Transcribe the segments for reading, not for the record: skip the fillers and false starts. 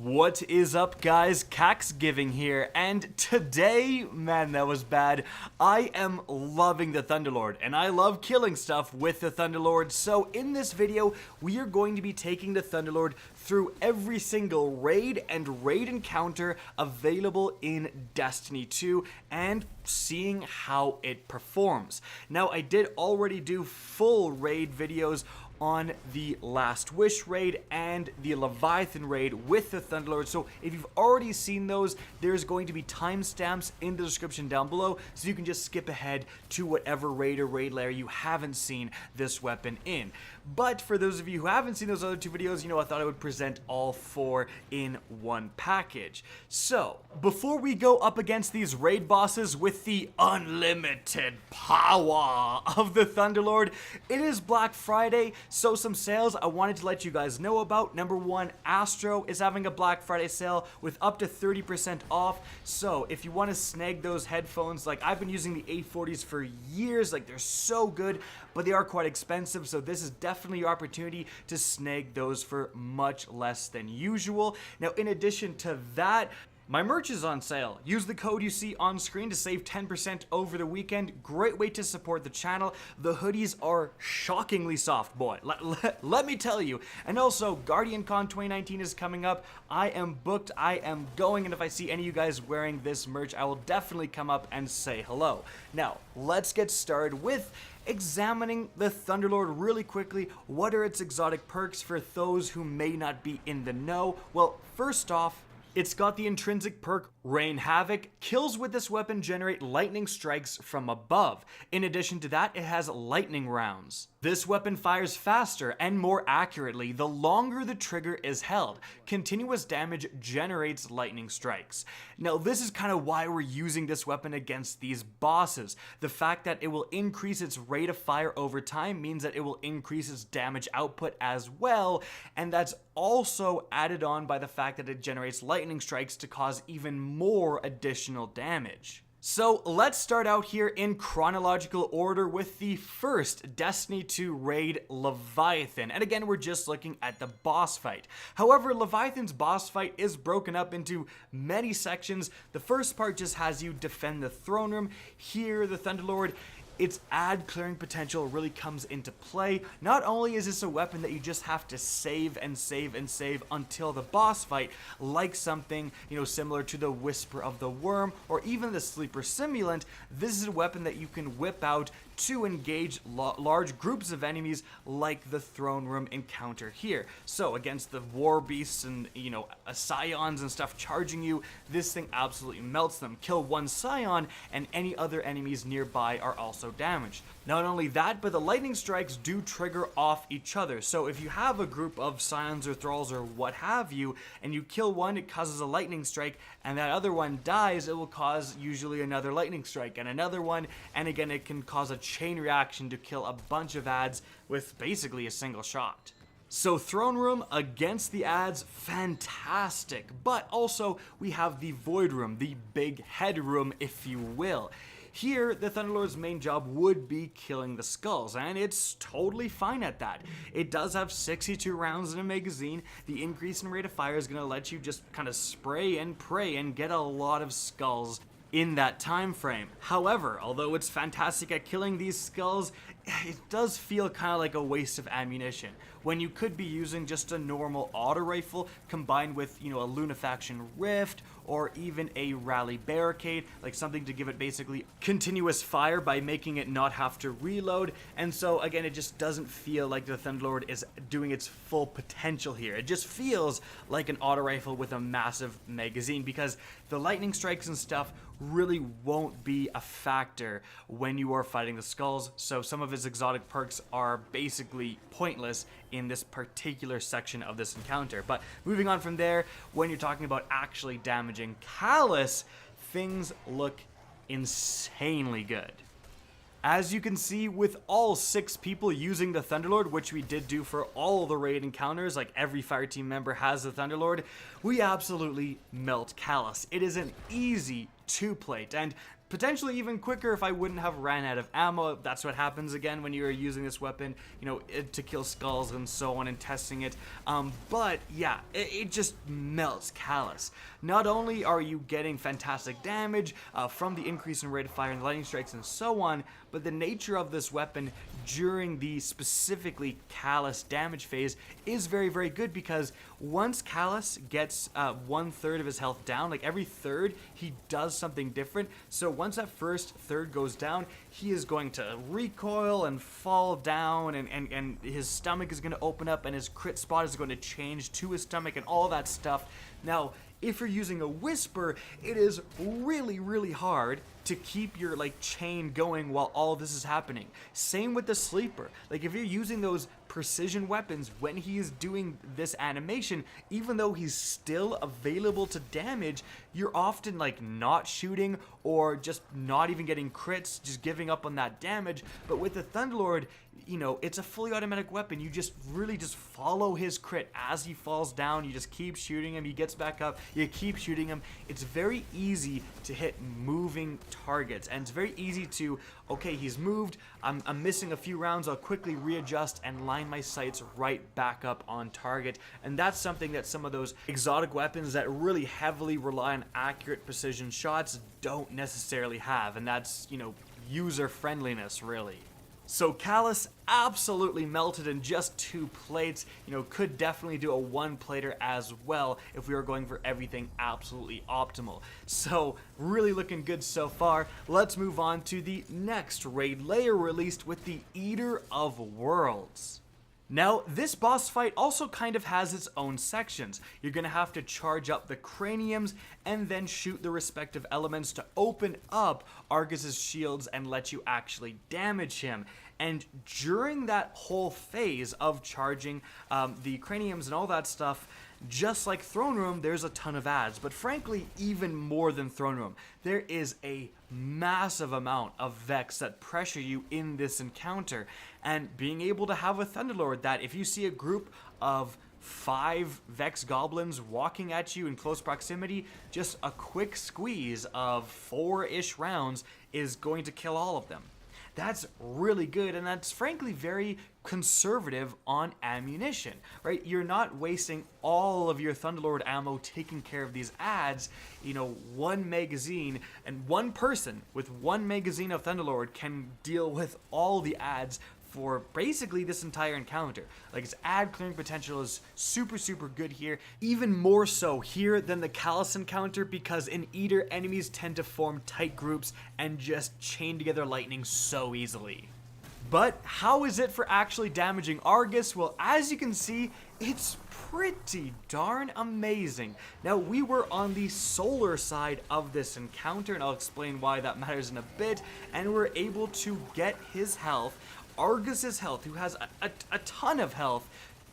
What is up, guys? Caxgiving here, and today, man, that was bad. I am loving the Thunderlord, and I love killing stuff with the Thunderlord. So in this video, we are going to be taking the Thunderlord through every single raid and raid encounter available in Destiny 2 and seeing how it performs. Now, I did already do full raid videos on the Last Wish raid and the Leviathan raid with the Thunderlord. So if you've already seen those, there's going to be timestamps in the description down below, so you can just skip ahead to whatever raid or raid lair you haven't seen this weapon in. But for those of you who haven't seen those other two videos, I thought I would present all four in one package. So before we go up against these raid bosses with the unlimited power of the Thunderlord, it is Black Friday. So some sales I wanted to let you guys know about. Number one, ASTRO is having a Black Friday sale with up to 30% off. So if you want to snag those headphones, like I've been using the 840s for years, like they're so good, but they are quite expensive. So this is definitely your opportunity to snag those for much less than usual. Now, in addition to that, my merch is on sale. Use the code you see on screen to save 10% over the weekend. Great way to support the channel. The hoodies are shockingly soft, boy. Let me tell you. And also, GuardianCon 2019 is coming up. I am booked. I am going. And if I see any of you guys wearing this merch, I will definitely come up and say hello. Now, let's get started with examining the Thunderlord really quickly. What are its exotic perks for those who may not be in the know? Well, first off, it's got the intrinsic perk Rain Havoc. Kills with this weapon generate lightning strikes from above. In addition to that, it has lightning rounds. This weapon fires faster and more accurately the longer the trigger is held. Continuous damage generates lightning strikes. Now, this is kind of why we're using this weapon against these bosses. The fact that it will increase its rate of fire over time means that it will increase its damage output as well, and that's also added on by the fact that it generates lightning strikes to cause even more additional damage. So let's start out here in chronological order with the first Destiny 2 raid, Leviathan. And again, we're just looking at the boss fight. However, Leviathan's boss fight is broken up into many sections. The first part just has you defend the throne room. Here, the Thunderlord, its ad clearing potential really comes into play. Not only is this a weapon that you just have to save and save and save until the boss fight, like something, similar to the Whisper of the Worm or even the Sleeper Simulant, this is a weapon that you can whip out to engage large groups of enemies like the throne room encounter here. So against the war beasts and, scions and stuff charging you, this thing absolutely melts them. Kill one scion and any other enemies nearby are also damaged. Not only that, but the lightning strikes do trigger off each other. So if you have a group of scions or thralls or what have you, and you kill one, it causes a lightning strike, and that other one dies, it will cause usually another lightning strike and another one, and again, it can cause a chain reaction to kill a bunch of adds with basically a single shot. So throne room against the adds, fantastic. But also we have the void room, the big head room, if you will. Here, the Thunderlord's main job would be killing the skulls, and it's totally fine at that. It does have 62 rounds in a magazine. The increase in rate of fire is going to let you just kind of spray and pray and get a lot of skulls in that time frame. However, although it's fantastic at killing these skulls, it does feel kind of like a waste of ammunition when you could be using just a normal auto rifle combined with, a Lunafaction Rift or even a Rally Barricade, like something to give it basically continuous fire by making it not have to reload. And so again, it just doesn't feel like the Thunderlord is doing its full potential here. It just feels like an auto rifle with a massive magazine, because the lightning strikes and stuff really won't be a factor when you are fighting the skulls. So some of its exotic perks are basically pointless in this particular section of this encounter. But moving on from there, when you're talking about actually damaging Calus, things look insanely good. As you can see, with all 6 people using the Thunderlord, which we did do for all the raid encounters, like every fireteam member has the Thunderlord, we absolutely melt Calus. It is an easy 2-plate, and potentially even quicker if I wouldn't have ran out of ammo. That's what happens again when you're using this weapon, to kill skulls and so on and testing it. But yeah, it just melts Calus. Not only are you getting fantastic damage from the increase in rate of fire and lightning strikes and so on, but the nature of this weapon during the specifically Calus damage phase is very, very good, because once Calus gets 1/3 of his health down, like every third, he does something different. So once that first third goes down, he is going to recoil and fall down, and his stomach is going to open up, and his crit spot is going to change to his stomach and all that stuff. Now, if you're using a Whisper, it is really, really hard to keep your chain going while all this is happening. Same with the Sleeper. Like, if you're using those precision weapons when he is doing this animation, even though he's still available to damage, you're often not shooting or just not even getting crits, just giving up on that damage. But with the Thunderlord, it's a fully automatic weapon. You just really just follow his crit as he falls down. You just keep shooting him. He gets back up. You keep shooting him. It's very easy to hit moving targets, and it's very easy to, okay, he's moved. I'm missing a few rounds. I'll quickly readjust and line my sights right back up on target. And that's something that some of those exotic weapons that really heavily rely on accurate precision shots don't necessarily have. And that's, user friendliness, really. So Calus absolutely melted in just 2 plates. Could definitely do a 1-plater as well if we were going for everything absolutely optimal. So really looking good so far. Let's move on to the next raid Lair released with the Eater of Worlds. Now, this boss fight also kind of has its own sections. You're going to have to charge up the craniums and then shoot the respective elements to open up Argus's shields and let you actually damage him. And during that whole phase of charging the craniums and all that stuff, just like Throne Room, there's a ton of ads, but frankly, even more than Throne Room, there is a massive amount of Vex that pressure you in this encounter. And being able to have a Thunderlord that if you see a group of 5 Vex goblins walking at you in close proximity, just a quick squeeze of 4-ish rounds is going to kill all of them. That's really good, and that's frankly very conservative on ammunition, right? You're not wasting all of your Thunderlord ammo taking care of these ads. 1 magazine, and 1 person with 1 magazine of Thunderlord can deal with all the ads for basically this entire encounter. Its ad clearing potential is super, super good here. Even more so here than the Calus encounter, because in Eater, enemies tend to form tight groups and just chain together lightning so easily. But how is it for actually damaging Argus? Well, as you can see, it's pretty darn amazing. Now, we were on the solar side of this encounter, and I'll explain why that matters in a bit, and we're able to get his health, Argus's health, who has a ton of health,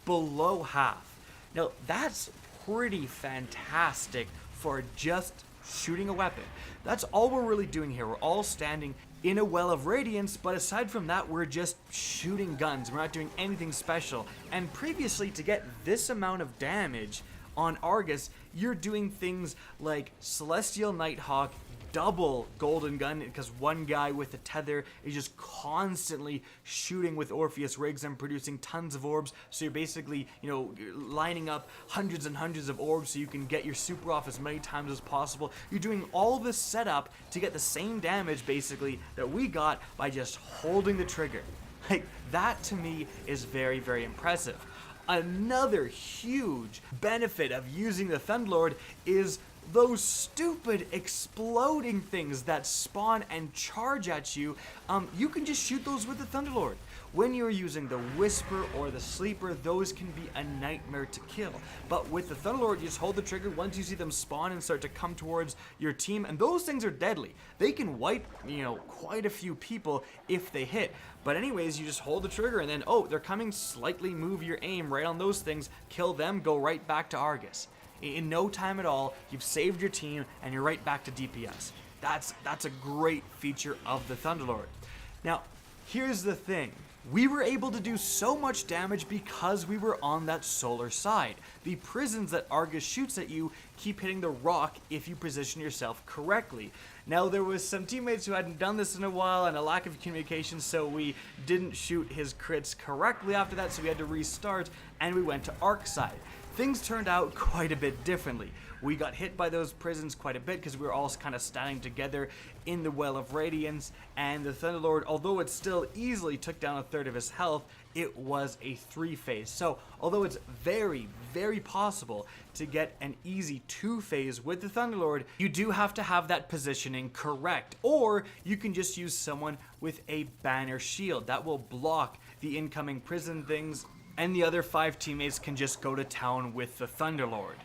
below half. Now, that's pretty fantastic for just shooting a weapon. That's all we're really doing here. We're all standing in a well of radiance, but aside from that, we're just shooting guns. We're not doing anything special. And previously, to get this amount of damage on Argus, you're doing things like Celestial Nighthawk, double Golden Gun, because 1 guy with a tether is just constantly shooting with Orpheus rigs and producing tons of orbs. So you're basically, lining up hundreds and hundreds of orbs so you can get your super off as many times as possible. You're doing all this setup to get the same damage, basically, that we got by just holding the trigger. That to me is very, very impressive. Another huge benefit of using the Thunderlord is those stupid exploding things that spawn and charge at you. You can just shoot those with the Thunderlord. When you're using the Whisper or the Sleeper, those can be a nightmare to kill. But with the Thunderlord, you just hold the trigger once you see them spawn and start to come towards your team, and those things are deadly. They can wipe, quite a few people if they hit. But anyways, you just hold the trigger and then, oh, they're coming, slightly move your aim right on those things, kill them, go right back to Argus. In no time at all, you've saved your team and you're right back to DPS. That's a great feature of the Thunderlord. Now, here's the thing. We were able to do so much damage because we were on that solar side. The prisons that Argus shoots at you keep hitting the rock if you position yourself correctly. Now, there was some teammates who hadn't done this in a while and a lack of communication, so we didn't shoot his crits correctly after that, so we had to restart, and we went to Arc side. Things turned out quite a bit differently. We got hit by those prisons quite a bit because we were all kind of standing together in the Well of Radiance, and the Thunderlord, although it still easily took down a third of his health, it was a 3-phase. So, although it's very, very possible to get an easy 2-phase with the Thunderlord, you do have to have that positioning correct, or you can just use someone with a banner shield that will block the incoming prison things, and the other 5 teammates can just go to town with the Thunderlord.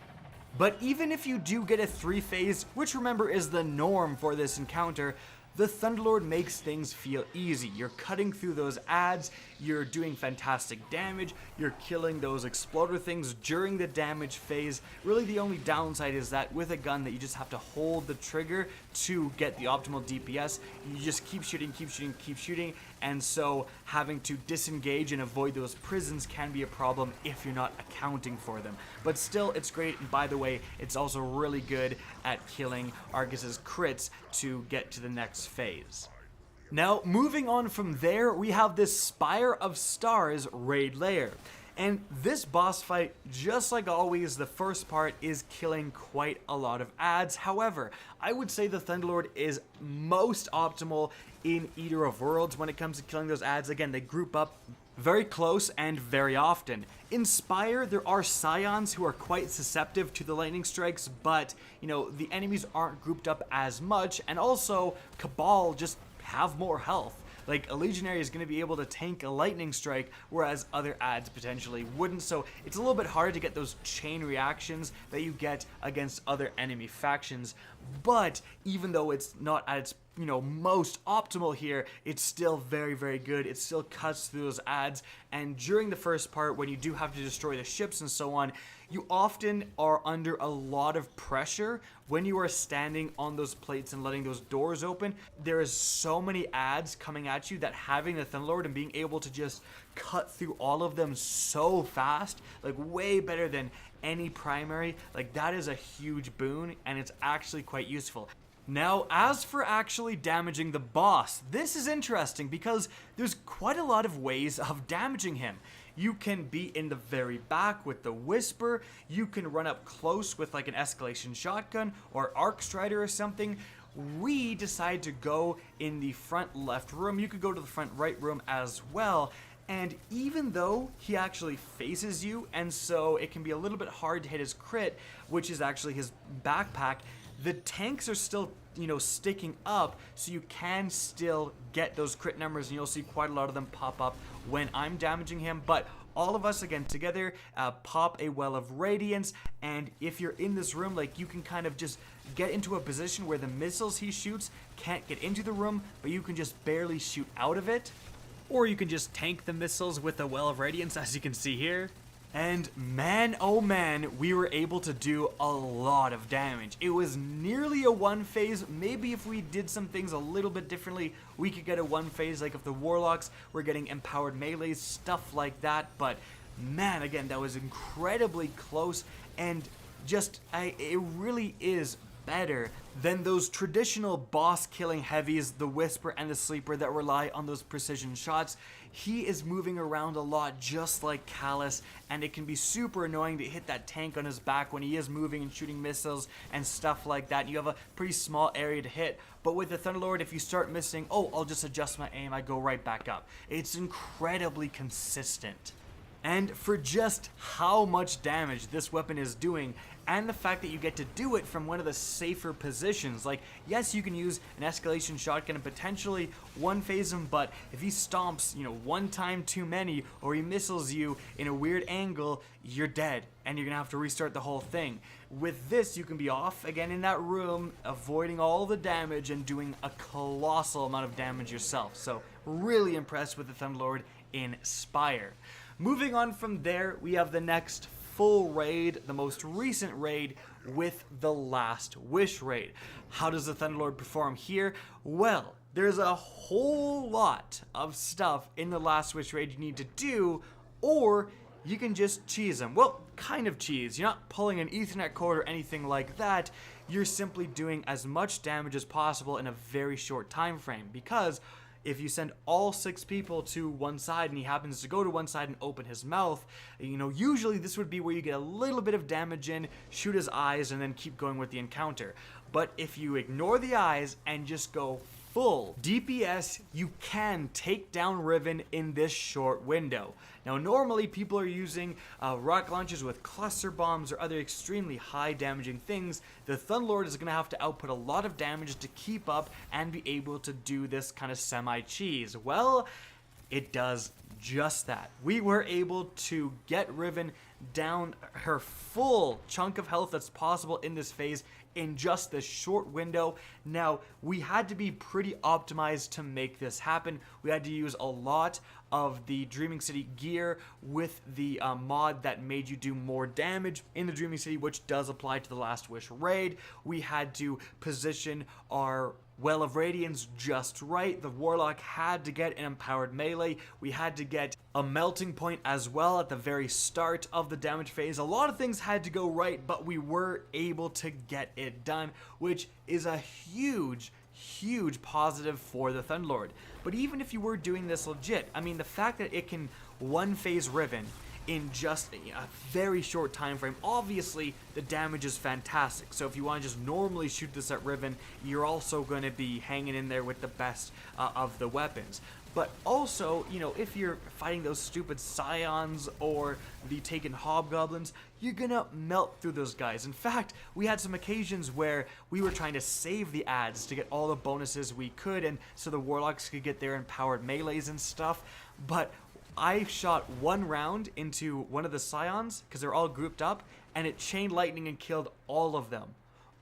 But even if you do get a 3-phase, which remember is the norm for this encounter, the Thunderlord makes things feel easy. You're cutting through those adds, you're doing fantastic damage, you're killing those exploder things during the damage phase. Really the only downside is that with a gun that you just have to hold the trigger to get the optimal DPS, you just keep shooting, keep shooting, keep shooting, and so having to disengage and avoid those prisons can be a problem if you're not accounting for them. But still, it's great, and by the way, it's also really good at killing Argus's crits to get to the next phase. Now, moving on from there, we have this Spire of Stars raid lair. And this boss fight, just like always, the first part is killing quite a lot of adds. However, I would say the Thunderlord is most optimal in Eater of Worlds when it comes to killing those adds. Again, they group up very close and very often. In Spire, there are Scions who are quite susceptible to the lightning strikes, but, you know, the enemies aren't grouped up as much, and also Cabal just have more health. Like, a Legionary is going to be able to tank a lightning strike, whereas other adds potentially wouldn't, so it's a little bit harder to get those chain reactions that you get against other enemy factions. But even though it's not at its, you know, most optimal here, it's still very, very good. It still cuts through those adds, and during the first part, when you do have to destroy the ships and so on, you often are under a lot of pressure when you are standing on those plates and letting those doors open. There is so many adds coming at you that having the Thunderlord and being able to just cut through all of them so fast, like way better than any primary, like that is a huge boon, and it's actually quite useful. Now, as for actually damaging the boss, this is interesting because there's quite a lot of ways of damaging him. You can be in the very back with the Whisper, you can run up close with like an escalation shotgun or arc strider or something. We decide to go in the front left room. You could go to the front right room as well. And even though he actually faces you, and so it can be a little bit hard to hit his crit, which is actually his backpack, the tanks are still, you know, sticking up, so you can still get those crit numbers, and you'll see quite a lot of them pop up when I'm damaging him. But all of us, again, together, pop a Well of Radiance, and if you're in this room, like, you can kind of just get into a position where the missiles he shoots can't get into the room, but you can just barely shoot out of it. Or you can just tank the missiles with a Well of Radiance, as you can see here. And man, oh man, we were able to do a lot of damage. It was nearly a 1-phase. Maybe if we did some things a little bit differently, we could get a 1-phase, like if the Warlocks were getting empowered melees, stuff like that. But man, again, that was incredibly close, and just, it really is better than those traditional boss killing heavies, the Whisper and the Sleeper, that rely on those precision shots. He is moving around a lot just like Calus, and it can be super annoying to hit that tank on his back when he is moving and shooting missiles and stuff like that. You have a pretty small area to hit, but with the Thunderlord, if you start missing, oh, I'll just adjust my aim, I go right back up. It's incredibly consistent. And for just how much damage this weapon is doing, and the fact that you get to do it from one of the safer positions, like, yes, you can use an escalation shotgun and potentially 1-phase him, but if he stomps, you know, one time too many, or he missiles you in a weird angle, you're dead, and you're gonna have to restart the whole thing. With this, you can be off again in that room, avoiding all the damage and doing a colossal amount of damage yourself. So, really impressed with the Thunderlord in Spire. Moving on from there, we have the next full raid, the most recent raid, with the Last Wish raid. How does the Thunderlord perform here? Well, there's a whole lot of stuff in the Last Wish raid you need to do, or you can just cheese him. Well, kind of cheese. You're not pulling an Ethernet cord or anything like that. you're simply doing as much damage as possible in a very short time frame. Because if you send all 6 people to one side and he happens to go to one side and open his mouth, you know, usually this would be where you get a little bit of damage in, shoot his eyes, and then keep going with the encounter. But if you ignore the eyes and just go full DPS, you can take down Riven in this short window. Now, normally people are using rocket launchers with cluster bombs or other extremely high damaging things. The Thunderlord is going to have to output a lot of damage to keep up and be able to do this kind of semi-cheese. Well, it does just that. We were able to get Riven down her full chunk of health that's possible in this phase in just this short window. Now, we had to be pretty optimized to make this happen. We had to use a lot of the Dreaming City gear with the mod that made you do more damage in the Dreaming City, which does apply to the Last Wish raid. We had to position our Well of Radiance just right. The Warlock had to get an empowered melee. We had to get a melting point as well at the very start of the damage phase. A lot of things had to go right, but we were able to get it done, which is a huge positive for the Thunderlord. But even if you were doing this legit, I mean, the fact that it can one phase Riven in just a very short time frame, obviously the damage is fantastic. So if you want to just normally shoot this at Riven, you're also going to be hanging in there with the best of the weapons. But also, you know, if you're fighting those stupid Scions or the Taken Hobgoblins, you're gonna melt through those guys. In fact, we had some occasions where we were trying to save the ads to get all the bonuses we could, and so the Warlocks could get their empowered melees and stuff. But I shot one round into one of the Scions, because they're all grouped up, and it chain lightning and killed all of them.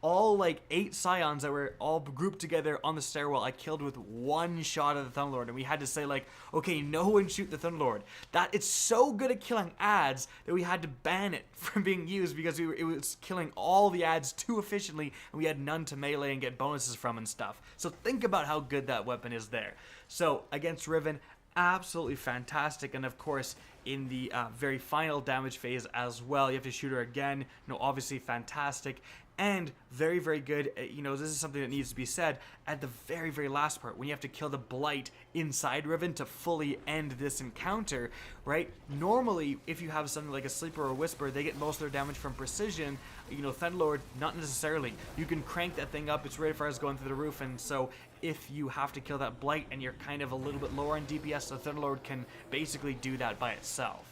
All like 8 Scions that were all grouped together on the stairwell, I killed with one shot of the Thunderlord, and we had to say like, okay, no one shoot the Thunderlord. That it's so good at killing ads that we had to ban it from being used because it was killing all the ads too efficiently, and we had none to melee and get bonuses from and stuff. So think about how good that weapon is there. So against Riven, absolutely fantastic. And of course, in the very final damage phase as well, you have to shoot her again. You know, obviously fantastic. And very, very good. You know, this is something that needs to be said at the very, very last part, when you have to kill the Blight inside Riven to fully end this encounter, right? Normally, if you have something like a Sleeper or a Whisper, they get most of their damage from precision. You know, Thunderlord, not necessarily. You can crank that thing up, its rate of fire is going through the roof, and so if you have to kill that Blight and you're kind of a little bit lower on DPS, the Thunderlord can basically do that by itself.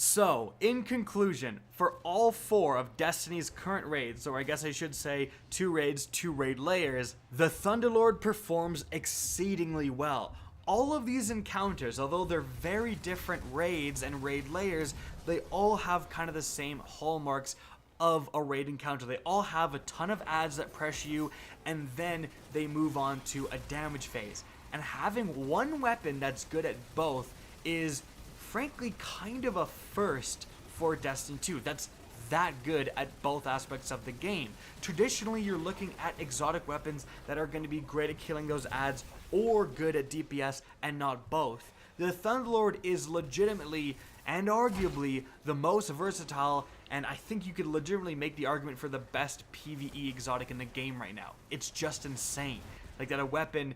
So, in conclusion, for all 4 of Destiny's current raids, or I guess I should say 2 raids, 2 raid layers, the Thunderlord performs exceedingly well. All of these encounters, although they're very different raids and raid layers, they all have kind of the same hallmarks of a raid encounter. They all have a ton of ads that pressure you, and then they move on to a damage phase. And having one weapon that's good at both is frankly kind of a first for Destiny 2. That's that good at both aspects of the game. Traditionally, you're looking at exotic weapons that are going to be great at killing those ads or good at DPS and not both. The Thunderlord is legitimately and arguably the most versatile, and I think you could legitimately make the argument for the best PvE exotic in the game right now. It's just insane. Like that a weapon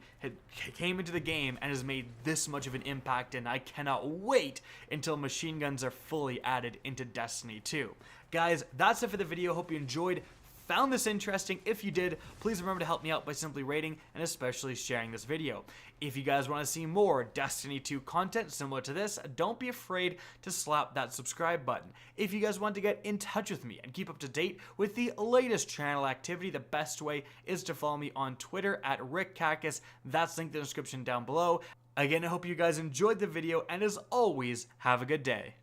came into the game and has made this much of an impact, and I cannot wait until machine guns are fully added into Destiny 2. Guys, that's it for the video. Hope you enjoyed, found this interesting. If you did, please remember to help me out by simply rating and especially sharing this video. If you guys want to see more Destiny 2 content similar to this, don't be afraid to slap that subscribe button. If you guys want to get in touch with me and keep up to date with the latest channel activity, the best way is to follow me on Twitter at RickCacus. That's linked in the description down below. Again, I hope you guys enjoyed the video, and as always, have a good day.